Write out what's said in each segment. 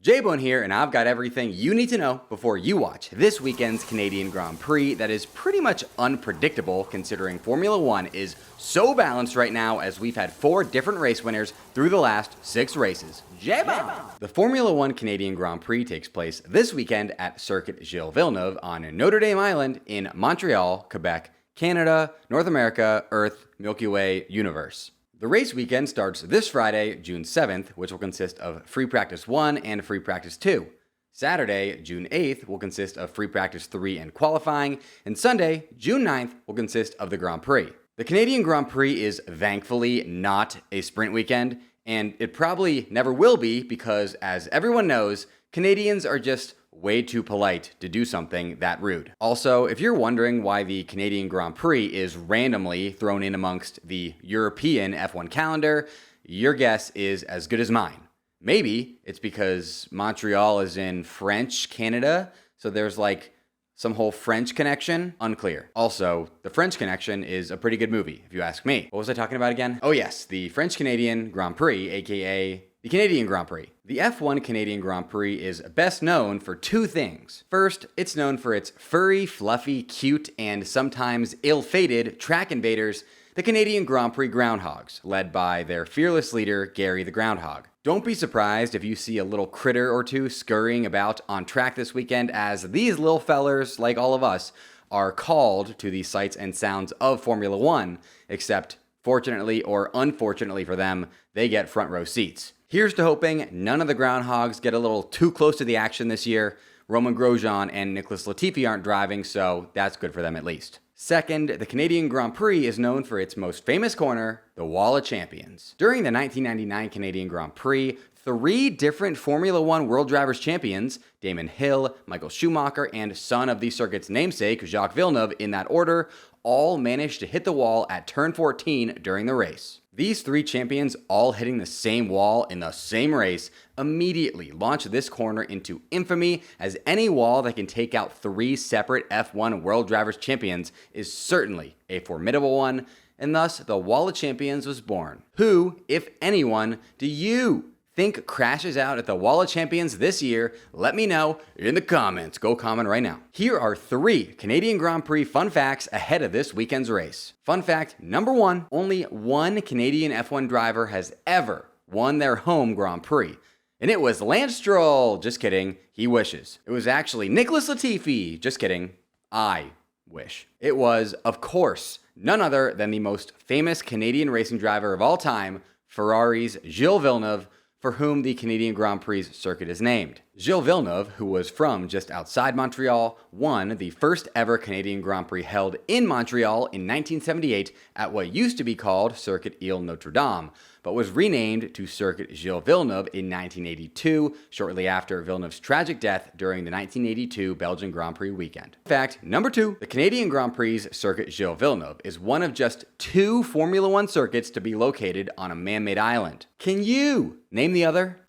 Bolen here, and I've got everything you need to know before you watch this weekend's Canadian Grand Prix that is pretty much unpredictable considering Formula One is so balanced right now as we've had 4 different race winners through the last 6 races. J-Bone! The Formula One Canadian Grand Prix takes place this weekend at Circuit Gilles Villeneuve on Notre Dame Island in Montreal, Quebec, Canada, North America, Earth, Milky Way, Universe. The race weekend starts this Friday, June 7th, which will consist of Free Practice 1 and Free Practice 2. Saturday, June 8th, will consist of Free Practice 3 and qualifying, and Sunday, June 9th, will consist of the Grand Prix. The Canadian Grand Prix is thankfully not a sprint weekend, and it probably never will be because, as everyone knows, Canadians are just way too polite to do something that rude. Also, if you're wondering why the Canadian Grand Prix is randomly thrown in amongst the European F1 calendar, your guess is as good as mine. Maybe it's because Montreal is in French Canada, so there's like some whole French connection? Unclear. Also, The French Connection is a pretty good movie, if you ask me. What was I talking about again? Oh yes, the French-Canadian Grand Prix, aka the Canadian Grand Prix. The F1 Canadian Grand Prix is best known for 2 things. First, it's known for its furry, fluffy, cute, and sometimes ill-fated track invaders, the Canadian Grand Prix Groundhogs, led by their fearless leader, Gary the Groundhog. Don't be surprised if you see a little critter or 2 scurrying about on track this weekend, as these little fellers, like all of us, are called to the sights and sounds of Formula One, except fortunately or unfortunately for them, they get front row seats. Here's to hoping none of the Groundhogs get a little too close to the action this year. Roman Grosjean and Nicholas Latifi aren't driving, so that's good for them at least. Second, the Canadian Grand Prix is known for its most famous corner, the Wall of Champions. During the 1999 Canadian Grand Prix, 3 different Formula One World Drivers' Champions, Damon Hill, Michael Schumacher, and son of the circuit's namesake, Jacques Villeneuve, in that order, all managed to hit the wall at turn 14 during the race. These 3 champions, all hitting the same wall in the same race, immediately launched this corner into infamy, as any wall that can take out 3 separate F1 World Drivers' Champions is certainly a formidable one, and thus the Wall of Champions was born. Who, if anyone, do you think crashes out at the Wall of Champions this year? Let me know in the comments. Go comment right now. Here are 3 Canadian Grand Prix fun facts ahead of this weekend's race. Fun fact number 1, only 1 Canadian F1 driver has ever won their home Grand Prix. And it was Lance Stroll. Just kidding. He wishes. It was actually Nicholas Latifi. Just kidding. I wish. It was, of course, none other than the most famous Canadian racing driver of all time, Ferrari's Gilles Villeneuve, for whom the Canadian Grand Prix circuit is named. Gilles Villeneuve, who was from just outside Montreal, won the first ever Canadian Grand Prix held in Montreal in 1978 at what used to be called Circuit Ile Notre Dame, but was renamed to Circuit Gilles Villeneuve in 1982, shortly after Villeneuve's tragic death during the 1982 Belgian Grand Prix weekend. Fact number 2, the Canadian Grand Prix Circuit Gilles Villeneuve is one of just 2 Formula One circuits to be located on a man-made island. Can you name the other?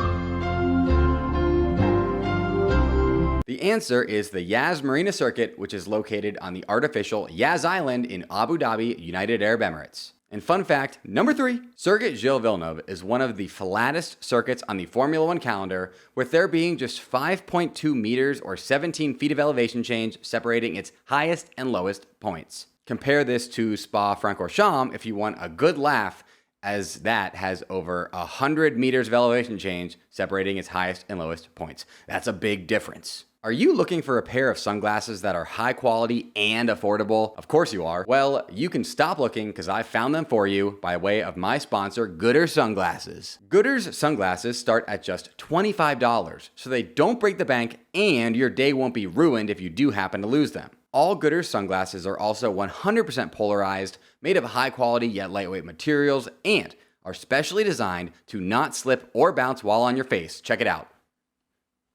The answer is the Yas Marina Circuit, which is located on the artificial Yas Island in Abu Dhabi, United Arab Emirates. And fun fact number 3, Circuit Gilles Villeneuve is one of the flattest circuits on the Formula One calendar, with there being just 5.2 meters or 17 feet of elevation change separating its highest and lowest points. Compare this to Spa-Francorchamps if you want a good laugh, as that has over 100 meters of elevation change separating its highest and lowest points. That's a big difference. Are you looking for a pair of sunglasses that are high quality and affordable? Of course you are. Well, you can stop looking because I found them for you by way of my sponsor, Goodr Sunglasses. Goodr's sunglasses start at just $25, so they don't break the bank and your day won't be ruined if you do happen to lose them. All Goodr sunglasses are also 100% polarized, made of high quality yet lightweight materials, and are specially designed to not slip or bounce while on your face. Check it out.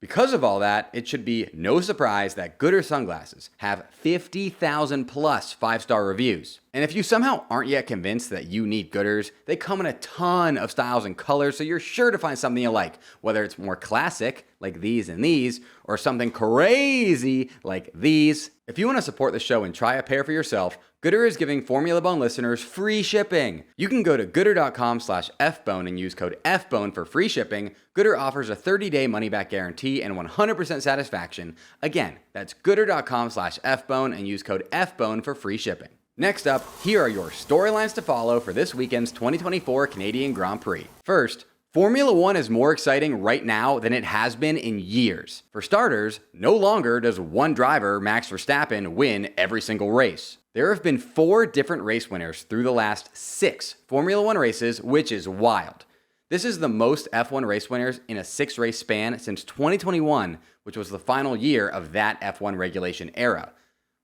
Because of all that, it should be no surprise that Goodr sunglasses have 50,000 plus 5-star reviews. And if you somehow aren't yet convinced that you need Goodrs, they come in a ton of styles and colors, so you're sure to find something you like, whether it's more classic, like these and these, or something crazy, like these. If you want to support the show and try a pair for yourself, Goodr is giving Formula Bone listeners free shipping. You can go to goodr.com/fbone and use code FBONE for free shipping. Goodr offers a 30-day money-back guarantee and 100% satisfaction. Again, that's goodr.com/fbone and use code FBONE for free shipping. Next up, here are your storylines to follow for this weekend's 2024 Canadian Grand Prix. First, Formula One is more exciting right now than it has been in years. For starters, no longer does one driver, Max Verstappen, win every single race. There have been 4 different race winners through the last 6 Formula One races, which is wild. This is the most F1 race winners in a 6-race span since 2021, which was the final year of that F1 regulation era.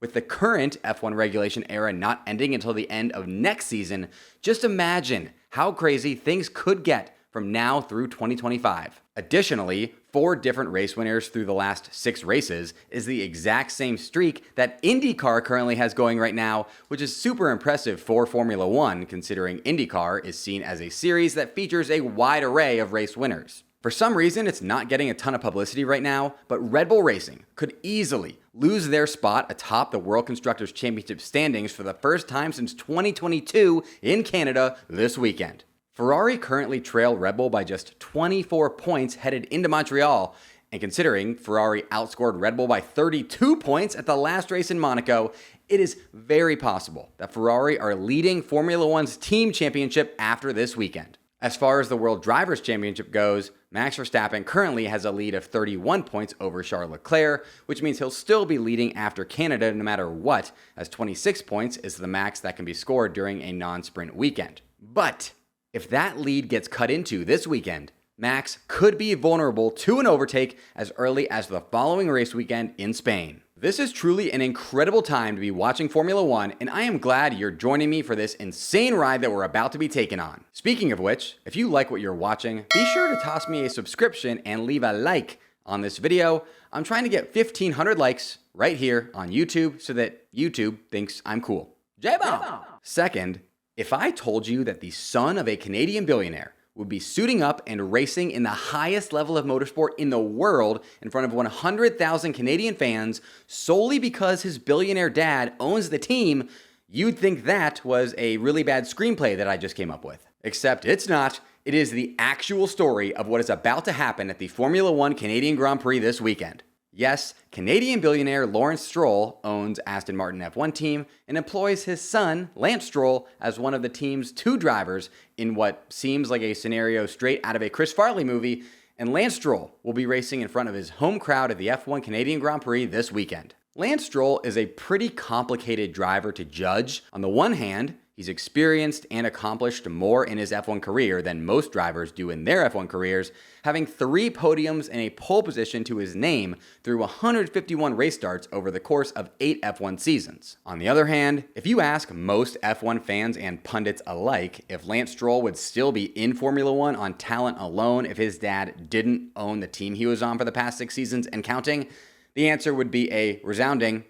With the current F1 regulation era not ending until the end of next season, just imagine how crazy things could get from now through 2025. Additionally, 4 different race winners through the last 6 races is the exact same streak that IndyCar currently has going right now, which is super impressive for Formula One, considering IndyCar is seen as a series that features a wide array of race winners. For some reason, it's not getting a ton of publicity right now, but Red Bull Racing could easily lose their spot atop the World Constructors' Championship standings for the first time since 2022 in Canada this weekend. Ferrari currently trail Red Bull by just 24 points headed into Montreal, and considering Ferrari outscored Red Bull by 32 points at the last race in Monaco, it is very possible that Ferrari are leading Formula One's team championship after this weekend. As far as the World Drivers' Championship goes, Max Verstappen currently has a lead of 31 points over Charles Leclerc, which means he'll still be leading after Canada no matter what, as 26 points is the max that can be scored during a non-sprint weekend. But if that lead gets cut into this weekend, Max could be vulnerable to an overtake as early as the following race weekend in Spain. This is truly an incredible time to be watching Formula One, and I am glad you're joining me for this insane ride that we're about to be taking on. Speaking of which, if you like what you're watching, be sure to toss me a subscription and leave a like on this video. I'm trying to get 1,500 likes right here on YouTube so that YouTube thinks I'm cool. J-Bomb! Second, if I told you that the son of a Canadian billionaire would be suiting up and racing in the highest level of motorsport in the world in front of 100,000 Canadian fans solely because his billionaire dad owns the team, you'd think that was a really bad screenplay that I just came up with. Except it's not. It is the actual story of what is about to happen at the Formula One Canadian Grand Prix this weekend. Yes, Canadian billionaire Lawrence Stroll owns Aston Martin F1 team and employs his son, Lance Stroll, as one of the team's 2 drivers in what seems like a scenario straight out of a Chris Farley movie, and Lance Stroll will be racing in front of his home crowd at the F1 Canadian Grand Prix this weekend. Lance Stroll is a pretty complicated driver to judge. On the one hand, he's experienced and accomplished more in his F1 career than most drivers do in their F1 careers, having 3 podiums and a pole position to his name through 151 race starts over the course of 8 F1 seasons. On the other hand, if you ask most F1 fans and pundits alike if Lance Stroll would still be in Formula One on talent alone if his dad didn't own the team he was on for the past 6 seasons and counting, the answer would be a resounding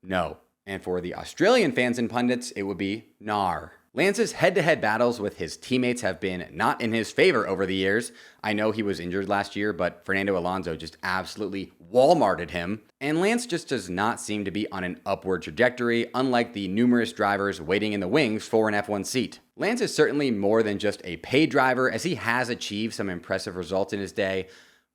no. And for the Australian fans and pundits, it would be nar. Lance's head-to-head battles with his teammates have been not in his favor over the years. I know he was injured last year, but Fernando Alonso just absolutely Walmarted him. And Lance just does not seem to be on an upward trajectory, unlike the numerous drivers waiting in the wings for an F1 seat. Lance is certainly more than just a paid driver, as he has achieved some impressive results in his day.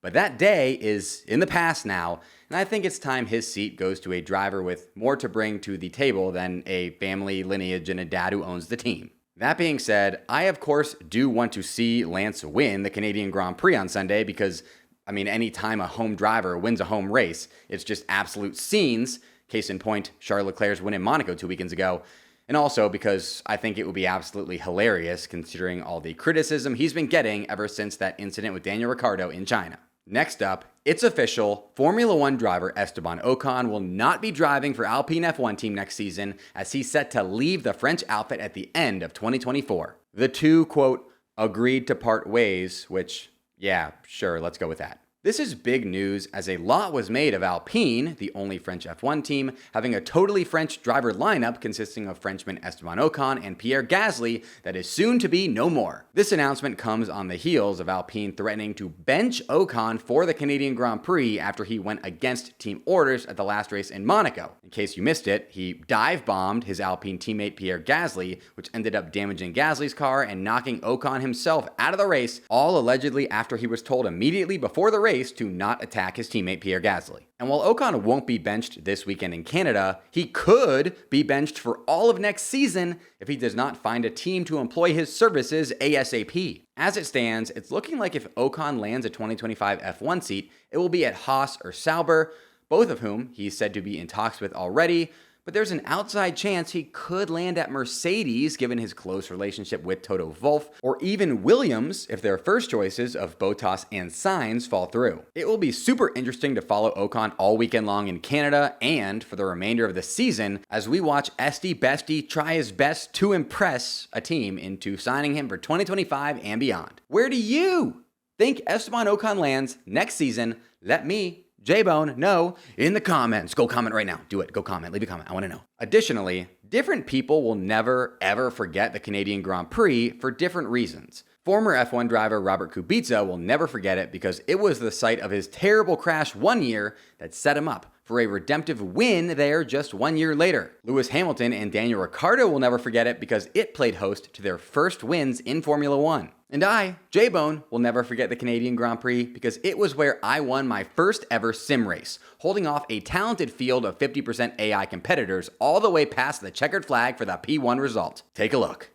But that day is in the past now, and I think it's time his seat goes to a driver with more to bring to the table than a family lineage and a dad who owns the team. That being said, I of course do want to see Lance win the Canadian Grand Prix on Sunday because, any time a home driver wins a home race, it's just absolute scenes. Case in point, Charles Leclerc's win in Monaco 2 weekends ago. And also because I think it would be absolutely hilarious considering all the criticism he's been getting ever since that incident with Daniel Ricciardo in China. Next up, it's official, Formula One driver Esteban Ocon will not be driving for Alpine F1 team next season as he's set to leave the French outfit at the end of 2024. The two, quote, agreed to part ways, which, yeah, sure, let's go with that. This is big news as a lot was made of Alpine, the only French F1 team, having a totally French driver lineup consisting of Frenchman Esteban Ocon and Pierre Gasly that is soon to be no more. This announcement comes on the heels of Alpine threatening to bench Ocon for the Canadian Grand Prix after he went against team orders at the last race in Monaco. In case you missed it, he dive-bombed his Alpine teammate Pierre Gasly, which ended up damaging Gasly's car and knocking Ocon himself out of the race, all allegedly after he was told immediately before the race to not attack his teammate Pierre Gasly. And while Ocon won't be benched this weekend in Canada, he could be benched for all of next season if he does not find a team to employ his services ASAP. As it stands, it's looking like if Ocon lands a 2025 F1 seat, it will be at Haas or Sauber, both of whom he's said to be in talks with already. But there's an outside chance he could land at Mercedes given his close relationship with Toto Wolff, or even Williams if their first choices of Bottas and Sainz fall through. It will be super interesting to follow Ocon all weekend long in Canada and for the remainder of the season as we watch Esty Bestie try his best to impress a team into signing him for 2025 and beyond. Where do you think Esteban Ocon lands next season? Let me, J-Bone, know in the comments. Go comment right now. Do it. Go comment. Leave a comment. I want to know. Additionally, different people will never, ever forget the Canadian Grand Prix for different reasons. Former F1 driver Robert Kubica will never forget it because it was the site of his terrible crash one year that set him up for a redemptive win there just 1 year later. Lewis Hamilton and Daniel Ricciardo will never forget it because it played host to their first wins in Formula One. And I, J-Bone, will never forget the Canadian Grand Prix because it was where I won my first ever sim race, holding off a talented field of 50% AI competitors all the way past the checkered flag for the P1 result. Take a look.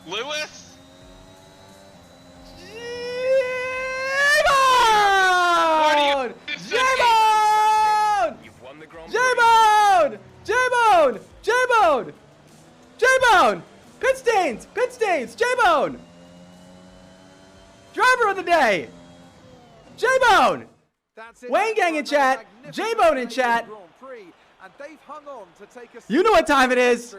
Lewis? J-Bone! J-Bone! J-Bone! J-Bone! J-Bone! J-Bone! Pit stains! Pit stains! J-Bone! Driver of the day! J-Bone! Wayne Gang in chat! J-Bone in chat! You know what time it is!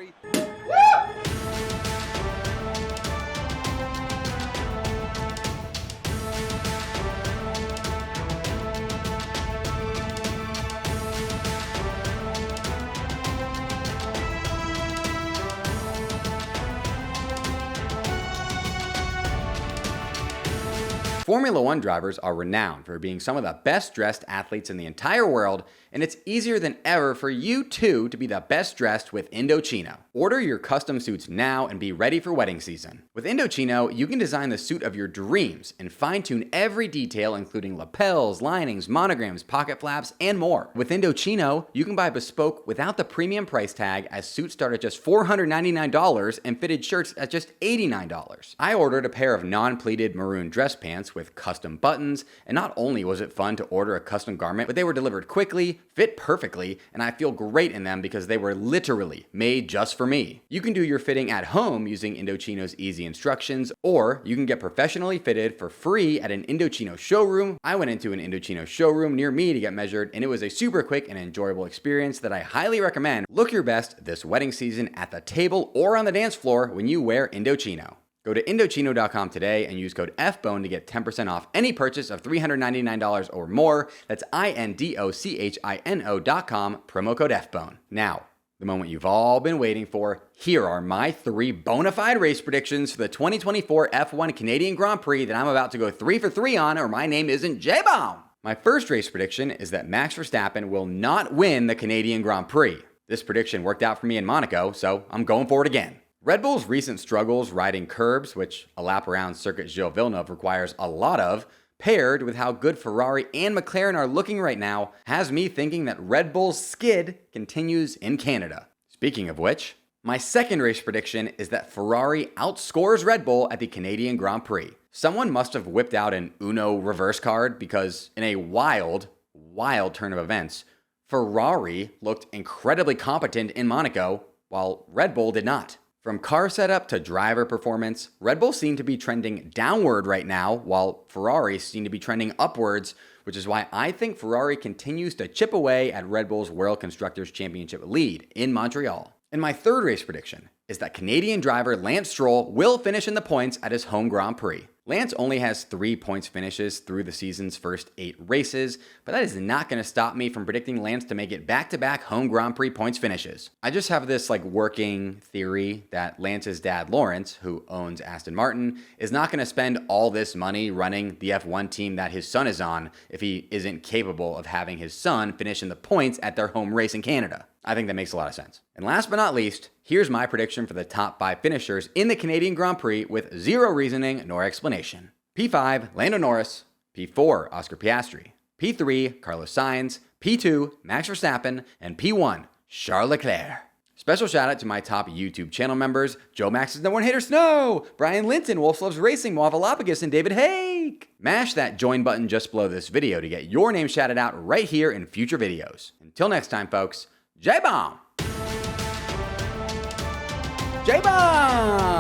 Formula One drivers are renowned for being some of the best dressed athletes in the entire world, and it's easier than ever for you too to be the best dressed with Indochino. Order your custom suits now and be ready for wedding season. With Indochino, you can design the suit of your dreams and fine-tune every detail including lapels, linings, monograms, pocket flaps, and more. With Indochino, you can buy bespoke without the premium price tag as suits start at just $499 and fitted shirts at just $89. I ordered a pair of non-pleated maroon dress pants with custom buttons, and not only was it fun to order a custom garment, but they were delivered quickly, fit perfectly, and I feel great in them because they were literally made just for me. You can do your fitting at home using Indochino's easy instructions, or you can get professionally fitted for free at an Indochino showroom. I went into an Indochino showroom near me to get measured, and it was a super quick and enjoyable experience that I highly recommend. Look your best this wedding season at the table or on the dance floor when you wear Indochino. Go to Indochino.com today and use code FBONE to get 10% off any purchase of $399 or more. That's Indochino.com, promo code FBONE. Now, the moment you've all been waiting for, here are my 3 bona fide race predictions for the 2024 F1 Canadian Grand Prix that I'm about to go 3 for 3 on, or my name isn't J-Bone. My first race prediction is that Max Verstappen will not win the Canadian Grand Prix. This prediction worked out for me in Monaco, so I'm going for it again. Red Bull's recent struggles riding curbs, which a lap around Circuit Gilles Villeneuve requires a lot of, paired with how good Ferrari and McLaren are looking right now, has me thinking that Red Bull's skid continues in Canada. Speaking of which, my second race prediction is that Ferrari outscores Red Bull at the Canadian Grand Prix. Someone must have whipped out an Uno reverse card because in a wild turn of events, Ferrari looked incredibly competent in Monaco, while Red Bull did not. From car setup to driver performance, Red Bull seem to be trending downward right now, while Ferrari seem to be trending upwards, which is why I think Ferrari continues to chip away at Red Bull's World Constructors' Championship lead in Montreal. And my third race prediction is that Canadian driver Lance Stroll will finish in the points at his home Grand Prix. Lance only has 3 points finishes through the season's first 8 races, but that is not going to stop me from predicting Lance to make it back-to-back home Grand Prix points finishes. I just have this working theory that Lance's dad Lawrence, who owns Aston Martin, is not going to spend all this money running the F1 team that his son is on if he isn't capable of having his son finish in the points at their home race in Canada. I think that makes a lot of sense. And last but not least, here's my prediction for the top 5 finishers in the Canadian Grand Prix with zero reasoning nor explanation. P5, Lando Norris. P4, Oscar Piastri. P3, Carlos Sainz. P2, Max Verstappen. And P1, Charles Leclerc. Special shout out to my top YouTube channel members, Joe Max's No One Hater Snow, Brian Linton, Wolf Loves Racing, Waffleophagus, and David Hake. Mash that join button just below this video to get your name shouted out right here in future videos. Until next time, folks, J-Bomb! J-Bomb!